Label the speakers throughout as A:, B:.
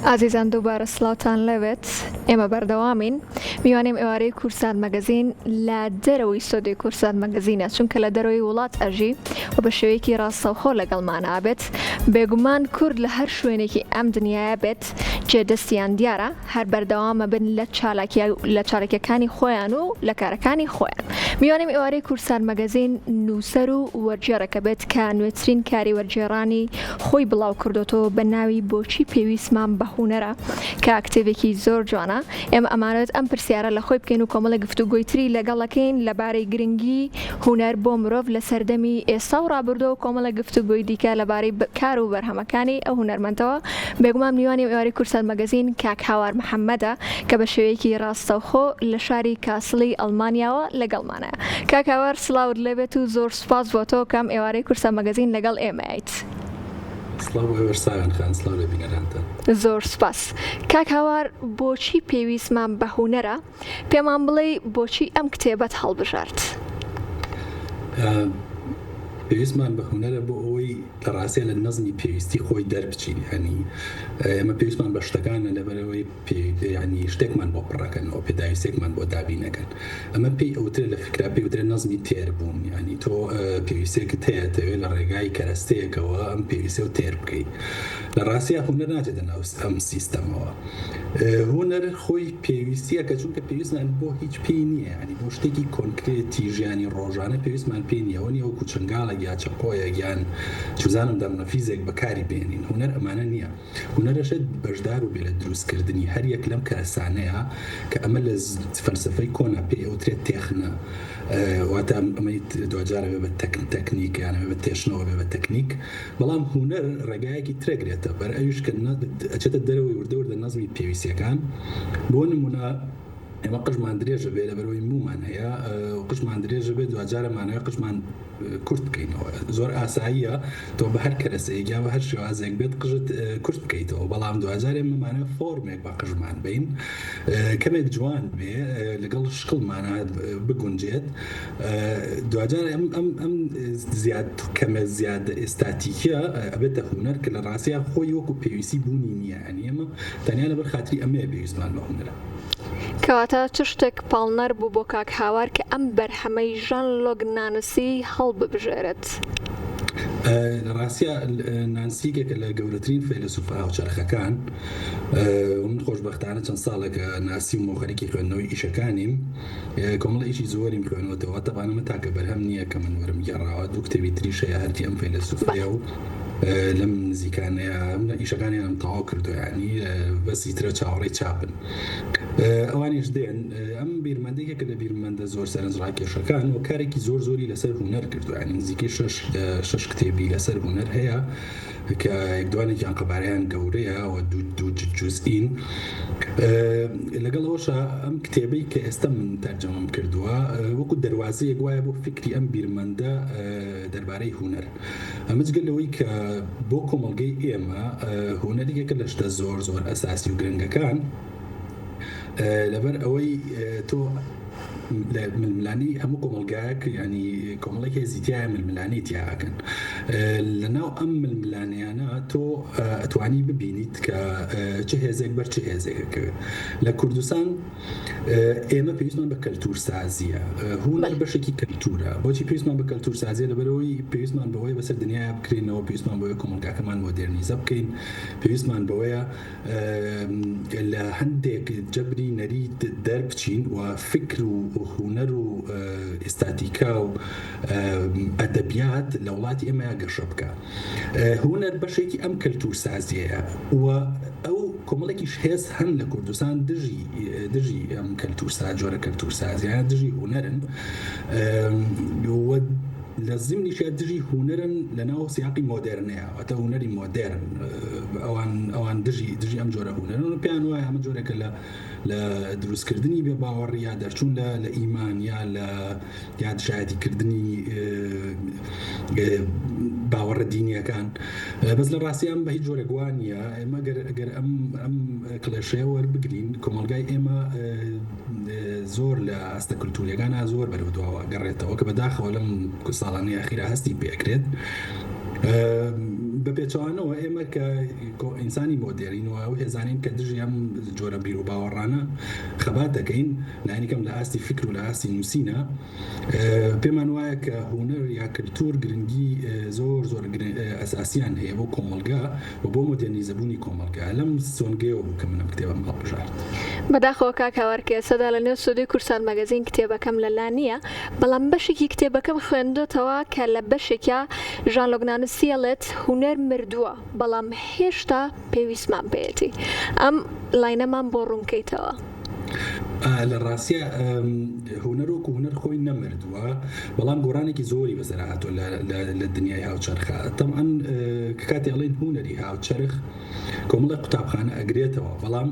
A: ئازیزان دووبارە سڵاوتان لەوێت ئێمە بەردەوامین میوانیم ئێوارەی کورسات مەگەزین لە دەرەوەی سۆدی کورسات مەگەزینە چونکە لە دەرەوەی وڵات ئەژی و بە شێوەیەکی ڕاستەوخۆ لەگەڵمانە ئابێت بێگومان کورد لە هەر شوێنێکی ئەم دنیاە بێت جێدەستیان دیارە هەر بەردەوامە بن لە چالاکیەکانی خۆیان و لە کارەکانی خۆیان. میوانیم ئێوارەی کورسات مەگەزین نووسەر و وەرجێڕەکە بێت کە نوێترین کاری وەرجێڕانی خۆی بڵاو کردوتەوە بە ناوی بۆچی پێویستمان بە هونەرە کە کتێبێکی زۆر جوانە. ئێمە ئەمانەوێت ئەم پرسیارە لە خۆی بکەین و کۆمەڵە گفتوگۆی تری لەگەڵەکەین لەبارەی گرنگی هونەر بۆ مرۆڤ لە سەردەمی ئێستا و ڕابردووە و کۆمەڵە گفتوگۆی دیکە لەبارەی کار و بەرهەمەکانی ئەو هونەرمەندەوە. بێگومان میوانی ئێوارەی کورسات مەگەزین کاک هاوار محەممەدە کە بە شێوەیەکی ڕاستەوخۆ لە شاری کاسڵی ئەڵمانیاوە لەگەڵمانە. کاک هاوار سڵاوت لێبێت و زۆر سوپاس بۆ تۆ کەم ئێوارەی کورسات مەگەزین لەگەڵ ئێمەیت. زۆر سپاس. کاک هاوار بۆچی پێویستمان بە هونەرە؟ پێمان بڵێ بۆچی ئەم کتێبەت هەڵبژارد؟
B: پێویستمان بە هونەرە بۆ ئەوەی لە ڕاستیە لە نەزمی پێویستی خۆی دەربچین. هەنی ئێمە پێویستمان بە شتەکانە لەبەرەوەی ینی شتێکمان بۆ پڕەکەن ئەو پێداویستێکمان بۆ دابینەکەن. ئەمە پێی ئەوتر لە فکرا پێوترە نەزمی تێربوون. ینی تۆ پێویستێکت هەیە دەوێت لە ڕێگای کەرەستەیەکەوە ئەم پێویستە و تێر بکەیت. لە ڕاستیە هونەر ناچێتە ناو ئەم سیستەمەوە. هونەر خۆی پێویستیە کە چونکە پێویستمان بۆ هیچ پێی نییە. ینی بۆ شتێکی کۆنکرێتی ژیانی ڕۆژانە پێویستمان پێی نییە. ئەوە وەکو چنگاڵە یا چەقۆیە یان چوزانم دەمنەفیزێک بەکاری بێنین. هونەر ئەمانە نییە. هونەرەشت بەشدار و بێ لە دروستکردنی هەر یەک لەم کەرەسانەیە کە ئەمە لە فەلسفەی کۆنا پێی ئەوترێت تێخنە. واتە ئەمەی دوجارە بێ بە تەکنیک یانە بە تێشنەوە بێ بە تەکنیک. بەڵام هونەر ڕێگایەکی ترەگرێتە بەر ئەویش کە ئەچێتە دەرەوەی وردەوردە نەزمی پێویستیەکان. بۆ نمونە ئێمە قژمان درێژە بێ لەبەرەوەی مومان هەیە و قژمان درێژە بێت دوجارەمانەوە قژمان کورت بکەینەوە. زۆر ئاساییە تۆ بە هەر کەرەسەیەک یا بە هەر شێوازێک بێت قژت کورت بکەیتەوە. بەڵام دوجارێ مەمانە فۆرمێک بە قژمان بین کەمێک جوان بێ لەگەڵ شقڵمانە بگونجێت. دوجار ئەم زیاد کەمە زیادە ئێستاتیکە ئەبێتە هونەر کە لە ڕاستیە خۆی وەکو پێویستی بوونی نییە. ئەنی ئێمە تەنیا لەبەر خاتری ئەمەیە پێویستمان بە هونەرە.
A: کەواتە چ شتێک پاڵنەر بوو بۆ کاک هاوار کە ئەم بەرهەمەی ژان لۆگ نانسی هەڵببژێرێت؟
B: لە ڕاستیە نانسیگێکە لە گەورەترین فەیلسوفە هاوچەرخەکان من خۆشبەختانە چەند ساڵێکە ناسی و مۆخەرێکی خوێندنەوەی ئیشەکانیم کۆمەڵە ئیشی زۆریم خوێنەوەتەوە. تەبانەمە تاکە بەرهەم نییە کە من وەرم گێڕاوە. دوو کتێبی تریش هەیە هەرتی ئەم فەیلسوفەیە و لەم نزیکانەیە ئیشەکانیان تەواو کردو. ینی بەسی ترە چاوەڕێی چاپن. ئەوانیش دێن ئەم بیرمەندێکێکە لە بیرمەندە زۆر سەرنجڕاکێشەکان و کارێکی زۆر زۆری لەسەر هونەر کردو. ینی نزیکەی شش کتێبی لەسەر هونەر هەیە کە یەکدوانێکیان قەبارەیان گەورەیە و دوو جوزئین. لەگەڵەوەشە ئەم کتێبەی کە ئێستا من تەرجەمەم کردووە وەکو دەواازەیەک وایە بۆ فکری ئەم بیرمەندە دەربارەی هونەر. ئەمەش گەلەوەی کە بۆ کۆمەڵگەی ئێمە هونەرێکە لە شتە زۆر زۆر ئەساسی و گرنگەکان لەبەر ئەوەی تۆ ململانی هەموو کۆمەلگایەک ینی کۆمەڵێکی زیاتیایە ململانی تیاکەن. لەناو ئەم ململانیانە تۆ ئەتوانی ببینیت کە چه هێزێک بەر چه هێزێکەکە. لە کوردستان ئێمە پێویستمان بە کەلتور سازیە. هونەر بەشێکی کەلتورە. بۆچی پێویستمان بە کەلتور سازیە؟ لەبەرەوەی پێویستمان بەوەی بەسەر دنیای بکرێنەوە، پێویستمان بەوەی کۆمەلگاکەمان مۆدێرنیزە بکەین، پێویستمان بەوەیە لە هەندێک جەبری نەری دەربچین و فکر و هونەر و ئێستاتیکا و ئەدەبیات لە وڵاتی ئێمە گەشە بکە. هونەر بەشێکی ئەم کەلتور سازیەیە و ئەو کۆمەڵێکیش هێز هەن لە کوردستان دژی ئەم کەلتور ساز جۆرە کەلتور سازیانە دژی هونەرن و لە زمینیشە دژی هونەرن لەناو سیاقی مۆدێرنەیە. واتە هونەری مۆدێرن ئەوان دژی ئەم جۆرە هونەرن و پێیان وایە ئەمە جۆرێکە لە دروستکردنی بێ باوەڕی یا دەرچوون لە ئیمان یا لە یادشایەتیکردنی باوەڕە دینیەکان. بەس لە ڕاستیان بە هیچ جۆرە گوانیە. ئێمە گەر ئەم کڵێشەیە وەربگرین کۆمەلگای ئێمە زۆر لە ئاستە کولتوریەکانە زۆر بەرەودواوە گەڕێتەوە کە بەداخەوە لەم ساڵانەی ئەخیرە هەستی پێکرێت. بەپێچوانەوە ئێمە کە ئینسانی مۆدێرینەوە و هێزانین کە دژی ئەم جۆرە بیر و باوەڕانە خەبات دەکەین لایەنێکم لە ئاستی فکر و لە ئاستی نووسینە پێمان وایە کە هونەر یا کلتور گرنگی زۆر ئەساسیان هەیە بۆ کۆمەلگا و بۆ مۆدێرنیزەبوونی کۆمەلگا لەم سۆنگەیەوە بوو کە منم کتێبم هەڵبژارد.
A: بەداخەوە کاکاوەرکێ سەدا لە نێو سودی کورسان مەگەزین کتێبەکەم لەلا نییە بەڵام بەشێکی کتێبەکەم خوێندۆتەوە کە لە بەشێکە ژان لۆگنانسیەڵێت هونەر مردووە بەڵام هێشتا پێویستمان پێێتی ئەم لاینەمان بۆ ڕوونکەیتەوە.
B: لە ڕاستیە هونەرۆک و هونەر خۆی نەمردووە بەڵام گۆڕانێکی زۆری بەسەر هاتووە لە دنیای هاوچەرخە تەمان کاتی ئەڵێن هونەری هاوچەرخ کۆمەڵی قوتابخانە ئەگرێتەوە بەڵام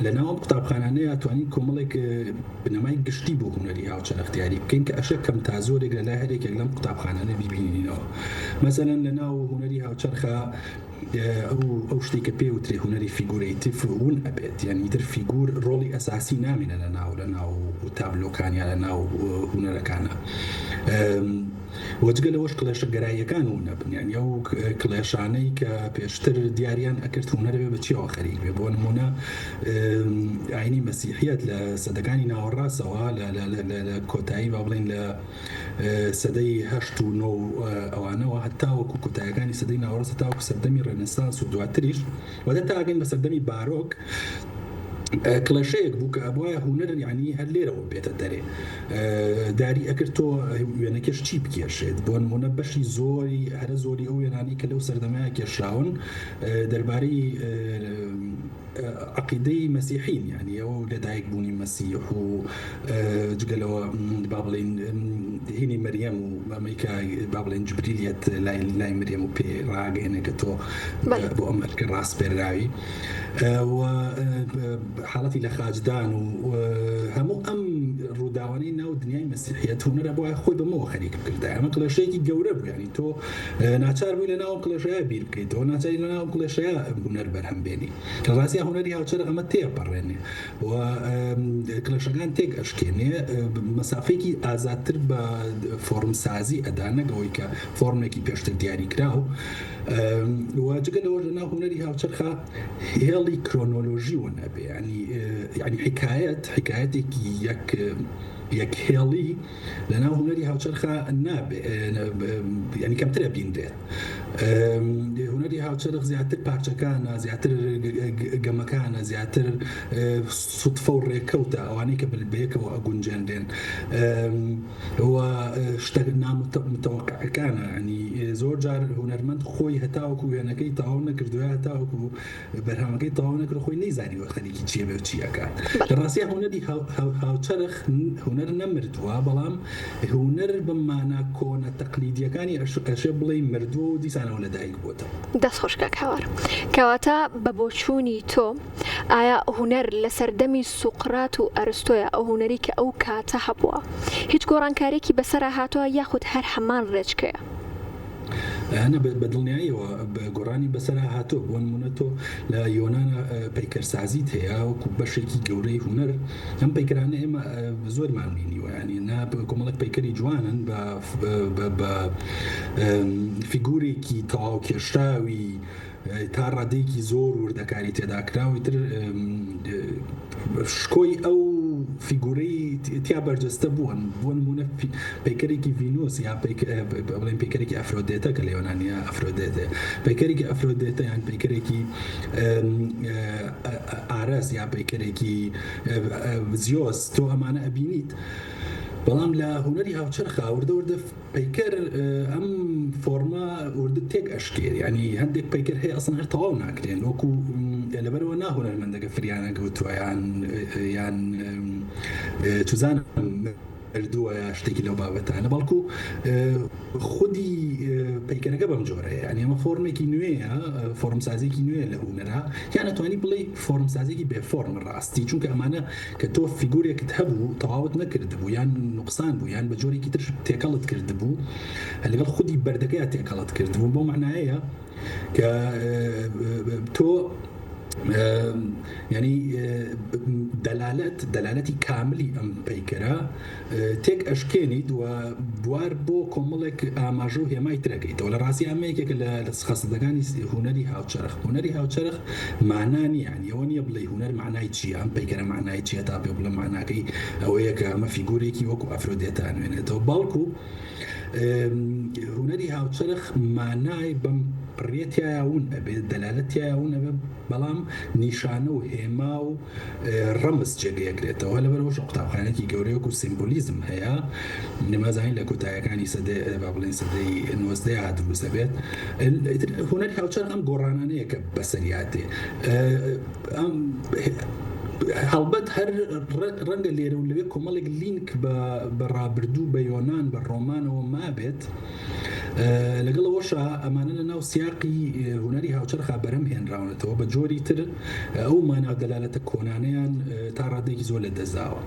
B: لە ناوم قوتابخانانەیە توانین کۆمەڵێک بنەمای گشتی بۆ هونەری هاوچەرخ دیاری بکەین کە ئەشە کەم تا زۆرێک لە لای هەرێکێک لەم قوتابخانانە بیبینینەوە مەسەلەن لە ناو هونەری هاوچەرخە ئەو شتێککە پێوترێ هونەری فیگورەیتیف ون ئەبێت یعنی تر فیگور ڕۆڵی ئەساسی نامێنە لە ناو تابلۆکانیان لە ناو هونەرەکانە وەجگە لەوەش کڵێشە گەراییەکان و نەبنیان یا و کڵێشانەی کە پێشتر دیاریان ئەکرد هونەرەوێ بەچیەوە خەریک بێ بۆ نمونە ئاینی مەسیحیەت لە سەدەکانی ناوەڕاستەوە لە کۆتایی با بڵێن لە سەدەی هەشت و نۆ ئەوانەوە هەتاوەکو کۆتاییەکانی سەدەی ناوەڕاست تاوەکو سەردەمی ڕێنەسانس و دواتریش وەدە تاگەین بە سەردەمی بارۆک کلەشەیەک بوو کە ئەبوایە هونەر یعنی هەر لێرەوە بێتە دەرێ داری ئەکرد تۆ وێنەکەش چی بکێشێت بۆ نمونە بەشی زۆری هەرە زۆری ئەو وێنانی کە لەو سەردەمایە کێشراون دەربارەی عقیدەی مەسیحین یعنی ئەوە لەدایک بوونی مەسیح و جگەلەوە با بڵێن هینی مەریەم و ئەمریکا با بڵێن جبریلیەت لای مەریەم و پێ ڕاگەێنێ کە تۆ بۆ ئەمریکا ڕاستپێراوی و حاڵەتی لە خاجدان و هەموو ئەم ڕووداوانەی ناو دنیای مەسیحیەت هونەرە بۆ خۆی بەمەوە خەریک بکرد ئەمە کڵێشەیەکی گەورە بوو ینی تۆ ناچار بووی لە ناو کڵێشەیە بیر بکەیت تۆ ناچاری لە ناو کڵێشەیە هونەر بەرهەم بێنی کە ڕاستی هونەری هاوچەرخ ئەمە تێپەڕێنێ و کڵێشەکان تێک ئەشکێنێ مەسافەیەکی ئازادتر بە فۆرمسازی ئەدانەگەوەی کە فۆرمێکی پێشتر دیاری کراو واجگە لەوە لە ناو هونەری هاوچەرخە هێڵی کرۆنۆلۆژی و نەبێ ینی حکایەتێکی یەک هێڵی لە ناو هونەری هاوچەرخە نابێ ینی کەمترە بیندێت هونەری هاوچەرخ زیاتر پارچەکانە زیاتر گەمەکانە زیاتر سوتفە و ڕێکەوتە ئەوانەی کە بەیەکەوە ئەگونجێندێن و شتە نامتەوەقعەکانە ینی زۆر جار هونەرمەند خۆی هەتاوەکو وێنەکەی تەواو نەکردووە هەتاوەکو بەرهەمەکەی تەواو نەکرد خۆی نەیزانیوە خەریکی چیە بێ و چیەکات لە ڕاستیە هونەری هاوچەرخ هونەر نەمردووە بەڵام هونەر بمانە کۆنە تەقلیدیەکانی ئەشێ بڵێ مردووە و دیسانەوە لەدایک بووتەوە.
A: دەست خۆشکە کاوەر کەواتە بە بۆچوونی تۆ ئایا هونەر لە سەردەمی سوقرات و ئەرستۆیە ئەو هونەری کە ئەو کاتە هەبووە هیچ گۆڕانکارێکی بەسەرا هاتووە یاخود هەر هەمان ڕێچکەیە؟
B: ئەنە بەدڵنیاییەوە گۆڕانی بەسەرا هاتووە بۆ نمونە تۆ لە یۆنانە پەیکەرسازیت هەیە وەکو بەشێکی گەورەی هونەر ئەم پەیکەرانە ئێمە زۆرمان بینیوە ینی کۆمەڵک پەیکەری جوانن بە فیگورێکی تەواو کێشراوی تا ڕادەیەکی زۆر وردەکاری تێدا کراوی تر شکۆی ئەو فیگورەی تیا بەرجەستە بوون بۆ نمونە پەیکەرێکی ڤینۆس یا بڵێن پەیکەرێکی ئەفرۆدێتە کە لە یۆنانیا ئەفرۆدێتە پەیکەرێکی ئەفرۆدێتە یان پەیکەرێکی ئارەس یا پەیکەرێکی زیۆس تۆ ئەمانە ئەبینیت بەڵام لە هونەری هاوچەرخە وردە پەیکەر ئەم فۆرمە وردە تێک ئەشکێر ینی هەندێک پەیکەر هەیە ئەسڵ هەر تەواو ناکرێن وەکو لەبەرەوە ناهونەرمەندەکە فریانە گەوتووە یان چوزانم مردووە یا شتێکی لەو بابەتانە بەڵکو خودی پەیکەرەکە بەم جۆرەیە ینی ئەمە فۆرمێکی نوێیە فۆرمسازێکی نوێ لە هونەرە یان ئەتوانی بڵێ فۆرمسازێکی بێ فۆرم ڕاستی چونکە ئەمانە کە تۆ فیگورێکت هەبوو تەواوت نەکردبوو یان نوقسان بوو یان بە جۆرێکی تر تێکەڵت کردبوو لەگەڵ خودی بەردەکەی تێکەڵت کردبوو بۆ معنایەیە کە تۆ يعني دلالتي كاملي ام بيكرا تيك اشكينيد وبوار بو كوملك اماجو هي ما يترقيت ولا راسي اميك لخاص دغاني هنري هاوتشرخ معناني يعني وني يبلي هنر معناي شي ام بيكرا معناي شي تابي بلا معناكي او هيك ما فيغوريكي وكو افروديتان يعني تو بالكو هنري هاوتشرخ معناي بم بريتيا ون دلالتيا ون بلام نشانه وهما و رمز جگه گريته وهلا بروش قطعخانه کی گوريو کو سيمبوليزم هيا لما زين لكو تايكاني سدي بابلين سدي نوزدي عدو سبت هناك هاوتشرخ ام قرانانيه كبسرياتي ام هالبد هر رنگ اللي اللي بيكم مالك لينك برابردو بيونان بالرومان وما بيت لقل وشا أمانة لنا وسياقي هنري هاوشرخ برم هن راونته وبجوري تر أو ما نعود دلالة كونانيان تعرضي زول دزاوة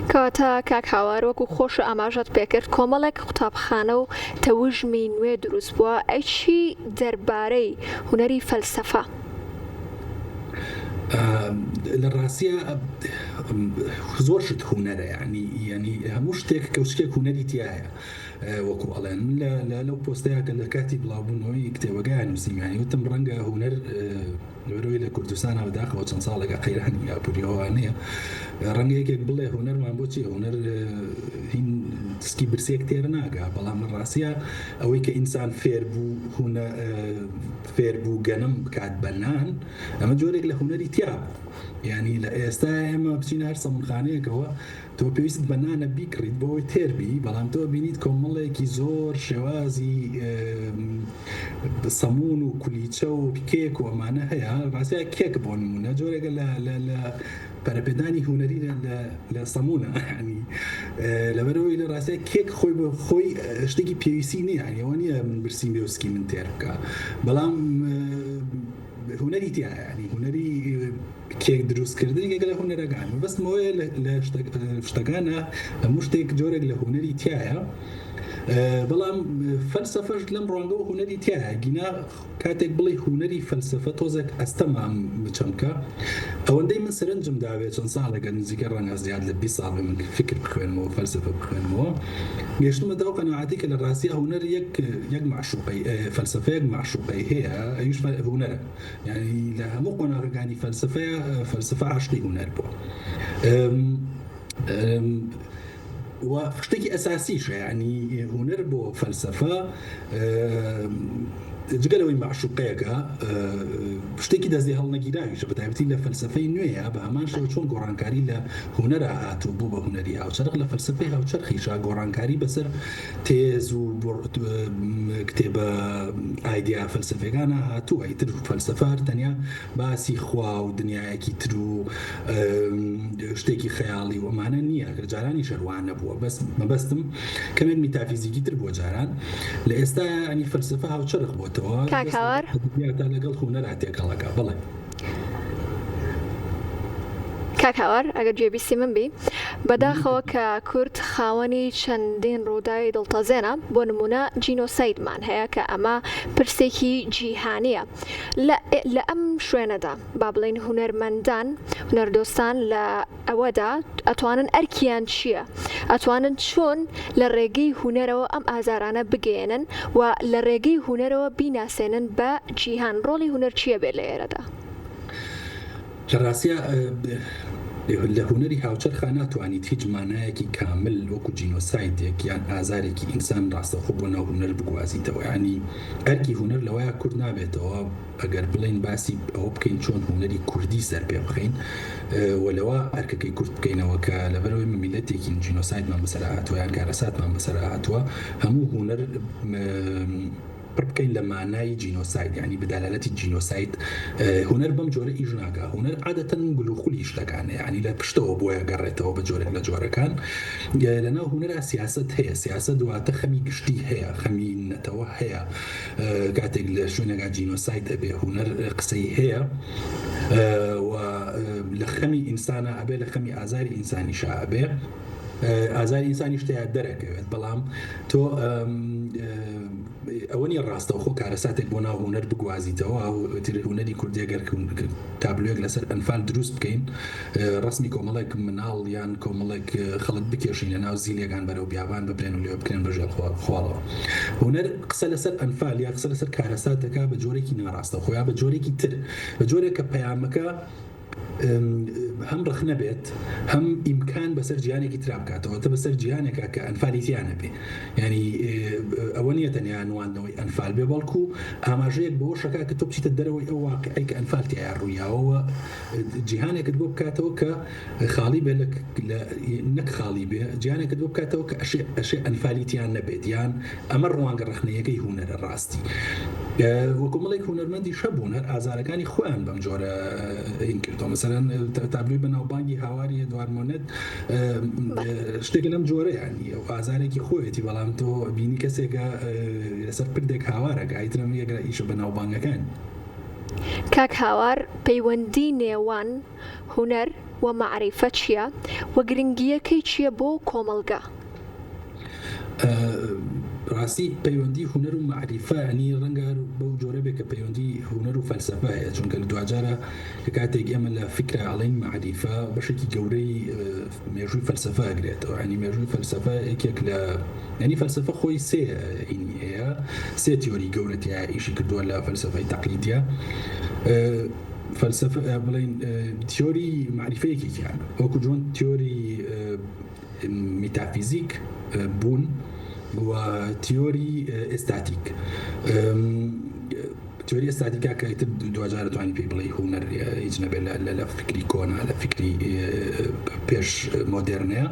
A: کاتا کاک هاوار وەکو خۆش ئاماژەت پێکرد کۆمەڵێک قوتابخانە و تەوژمی نوێ دروست بووە ئەیچی دەربارەی هونەری فەلسەفە
B: للراسية زور شت هنرة يعني هموش تك كوشك هنري تياها وكو ألان لا لو بوستيها كاتب لابونوي يكتب جان وسيم يعني وتم رنجا هنر لبروي لكردستان أو داخل وتشان صالح أخيرا يا بريوانية رنجا يك بالله هنر ما بوتشي هنر هين تسكي برسي كتير ناقة بالله من الراسية أو كإنسان فيربو هنا فيربو جنم كعد بنان أما جورك لهنري تياب يعني لا استاهم بسينا هرسا من خانه كوا تو بيست بنانا بيكريت بوي تربي بلام تو بينيت كومله كي زور شوازي صمون وكليتشو وبكيك ومعناها هي راسها كيك بون من جوري لا برابداني هنري لا صمونه يعني لبروي راسها كيك خوي اشتكي بيسيني يعني واني من برسيم بيوسكي من تركا بلام هنري تاع يعني هنري كيك دروس كردني قال هنري رجعنا بس ما هو اشتغلنا مشتاق جورج لهنري تاعها بلام فلسفة لم رانجو هنري تاعها جينا كاتك بلي هنري فلسفة توزك استمع مشانكا او عندي من سرنجم دعوه چون ساله كان ذكر رانغ زياد لبي صعب من فكر بخوين مو فلسفة بخوين مو يشتم مدو قناعاتك الراسية هنر يك معشوقي فلسفة يك معشوقي هي ايش هنر يعني لا مو قناعه يعني فلسفة عشقي هنر بو وشتكي أساسي يعني هنر بو فلسفة جگەلەوەی معشوقەیەکە شتێکی دەستێ هەڵنەگیراویشە بەتایبەتی لە فەلسەفەی نوێیە بە هەمان شێوە چۆن گۆڕانکاری لە هونەرە هاتوو بوو بە هونەری هاوچەرخ لە فەلسەفەی هاوچەرخیشا گۆڕانکاری بەسەر تێز و کتێبە ئایدیا فەلسەفەکانە هاتووە ئیتر فەلسەفە تەنیا باسی خوا و دنیایەکی تر و شتێکی خەیاڵی و ئەمانە نییە جارانی شەروان نەبووە بەس مەبەستم کەمێک میتافیزیکی تر بووە جاران لە ئێستا ینی فەلسەفە هاوچەرخ بووە
A: کاکاوار
B: لەگەڵ هونەر هاتێکەڵەکە بڵێ
A: کاکاوار ئەگەر جێبیستی من بی بەداخەوە کە کورد خاوەنی چەندین ڕووداوی دڵتەزێنە بۆ نمونە جینۆسایدمان هەیە کە ئەمە پرسێکی جیهانیە لە ئەم شوێنەدا با بڵێن هونەرمەندان هونەردۆستان لە ئەوەدا ئەتوانن ئەرکیان چییە ئەتوانن چۆن لە ڕێگەی هونەرەوە ئەم ئازارانە بگەێنن و لە ڕێگەی هونەرەوە بیناسێنن بە جیهان ڕۆڵی هونەر چییە بێت لە ئێرەدا
B: لە ڕاستیە لە هونەری هاوچەرخە ناتوانیت هیچ مانایەکی کامل وەکو جینۆسایدێک یان ئازارێکی ئینسان ڕاستەخۆ بۆ ناو هونەر بگوازیتەوە ینی ئەرکی هونەر لەوەیە کورد نابێتەوە ئەگەر بڵێن باسی ئەوە بکەین چۆن هونەری کوردی سەر پێ بخەین وەلەوە ئەرکەکەی کورد بکەینەوە کە لەبەرەوەی میلەتێکی جینۆسایدمان بەسەر هاتووە یان کارەساتمان بەسەر هاتووە هەموو هونەر بکەین لە مانای جینۆساید ینی بدالەتی جینۆساید هونەر بەم جۆرە ئیژ ناکە هونەر عادەتەن گلوخولی شتەکانە ینی لە پشتەوە بۆیە گەڕێتەوە بە جۆرێک لە جۆرەکان لەناو هونەرە سیاست هەیە سیاست دواتە خەمی گشتی هەیە خەمی نەتەوە هەیە کاتێک لە شوێنێکا جینۆساید ئەبێ هونەر قسەی هەیە و لە خەمی ئینسانە ئەبێ لە خەمی ئازاری ئینسانیشا ئەبێ ئازاری ئینسانی شتەیە دەرەکەوێت بەڵام تۆ ئەوەنی ڕاستە خۆ کارەساتێک بۆ ناو هوەر بگوازیتەوە هوەری کوردیەگەر تابلوێک لەسەر ئەنفال دروست بکەین ڕسمی کۆمەڵێک مناڵ یان کۆمەڵێک خەڵک بکێشین لە ناو زیلێکان بەرەو بیابان ببرێن و لێ بکرێن بەژێر خواڵەوە هوەر قسە لەسەر ئەنفال یا قسە لەسەر کارەسات دەکا بە جۆرێکی ناڕاستە خۆیان بە جۆرێکی تر بە جۆرێک کە پەیامەکە هەم ڕخ نەبێت هەم ئیمکان بەسەر جیهانێکی ترا بکاتەوە تە بەسەر جیهانێکە کە ئەنفالیتیانە بێ ینی ئەوە نیە تەنیا نواندنەوەی ئەنفال بێ بەڵکو ئاماژەیەک بۆ شەکا کە تۆ بچیتە دەرەوەی ئەو واقعی کە ئەنفالتیان ڕوویاوە جیهانێکت بۆ بکاتەوە کە خاڵی بێ نەک خاڵی بێ جیهانێکت بۆ بکاتەوە کە ئەشێ ئەنفالیتیان نەبێت یان ئەمە ڕوانگە ڕخنەیەکەی هوەرە ڕاستی وەکومەڵێک هوەرمەندی شەبوون هەر ئازارەکانی خۆیان بەم جۆرە هین کردەوە مەسەرەن تابلوی بەناوبانگی هاواری ئێدوار مۆنێت شتێک لەم جۆرە ینی ئەو ئازارێکی خۆیەتی بەڵام تۆ بینی کەسێکە لەسەر پردێک هاوارەکە ئایترم یەکە ئیشە بەناوبانگەکان
A: کاک هاوار پەیوەندی نێوان هوەر و معریفە چییە و گرنگیەکەی چییە بۆ کۆمەڵگە؟
B: ڕاستی پەیوەندی هوەر و معریفە ئەنی ڕەنگە بەو جۆرە بێت کە پەیوەندی هوەر و فەلسەفە هەیە چونکە لە دوجارە کە کاتێک ئێمە لە فکرە ئەڵێن معریفە بەشێکی گەورەی مێژووی فەلسەفە ئەگرێتەوە ینی مێژووی فەلسەفە یەکێک لە ینی فەلسەفە خۆی سێ ئینی هەیە سێ تیۆری گەورەتیە ئیشی کردووە لە فەلسەفەی تەقلیدیە فەلسەفە بڵین تیۆری معریفەیەکیان وەکو جۆن تیۆری میتافیزیک بوون و تیۆری ئێستاتیک تیۆری ئێستاتیکا کە ئیتر دوجارە توانی پێی بڵێ هوەر هیچ نەبێت لە فکری کۆنا لە فکری پێش مۆدێرنەیە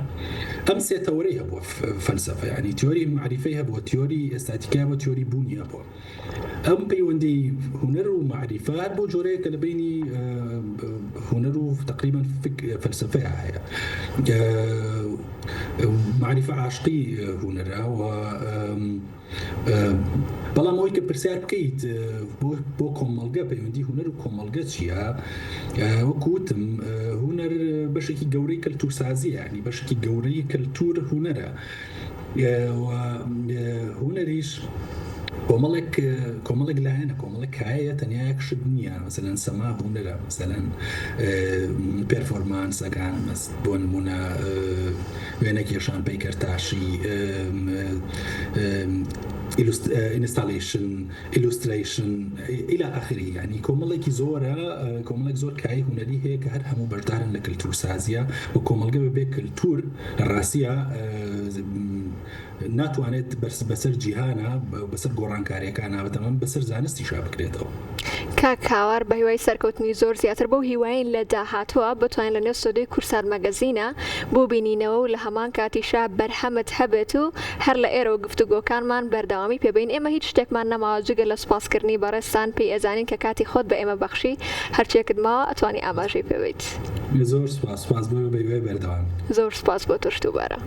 B: ئەم سێ تەورەی هەبووە فەلسەفە ینی تیۆری معریفەی هەبووە تیۆری ئێستاتیکا بۆ تیۆری بوونی هەبووە ئەم پەیوەندی هوەر و معریفە بۆ جۆرەیە کە لە بینی هوەر و تقریبا فەلسەفەیە هەیە معریفە عاشقی هوەرە و بەڵام ئەوەی کە پرسیار بکەیت بۆ کۆمەڵگە پەیوەندی هوەر و کۆمەڵگە چییە وەکوتم هوەر بەشێکی گەورەی کەلتورسازیە ینی بەشێکی گەورەی کەلتور هوەرە هوەریش کۆمەڵێک لایەنە کۆمەڵێک هەیە تەنیا یەکشت نییە مەسەلەن سەما هوەرە مەسەلەن پێرفۆرمانسەکان بۆ نمونە وێنە کێشان پەیکەرتاشی ئینستالیشن ئیلوستریشن ئیلا ئاخری ینی کۆمەڵێکی زۆرە کۆمەڵێک زۆر کای هوەری هەیە کە هەر هەموو بەشدارن لە کەلتورسازیە و کۆمەڵگە بەبێ کەلتور لە ڕاستیە ناتوانێت بەسەر جیهانە بەسەر گۆڕانکاریەکان نابەتەمەن بەسەر زانستی شا بکرێتەوە.
A: کاک هاوار بە هیوای سەرکەوتنی زۆر زیاتر بەو هیواین لە داهاتوە بتوانین لە نێو سودەی کورسات مەگەزینە بۆ بینینەوە و لە هەمان کاتیشا بەرهەمت هەبێت و هەر لە ئێرەوە گفتوگۆکانمان بەردەوامی پێبین. ئێمە هیچ شتێکمان نەماوە جگە لە سوپاسکردنی بەڕێستان پێی ئەزانین کە کاتی خۆت بە ئێمە بەخشی هەرچێکت ماوە ئەتوانی ئاماژەی پێبیت.
B: زۆر سوپاس بۆ بەردەوام.
A: زۆر سوپاس بۆ تۆشتوبارە.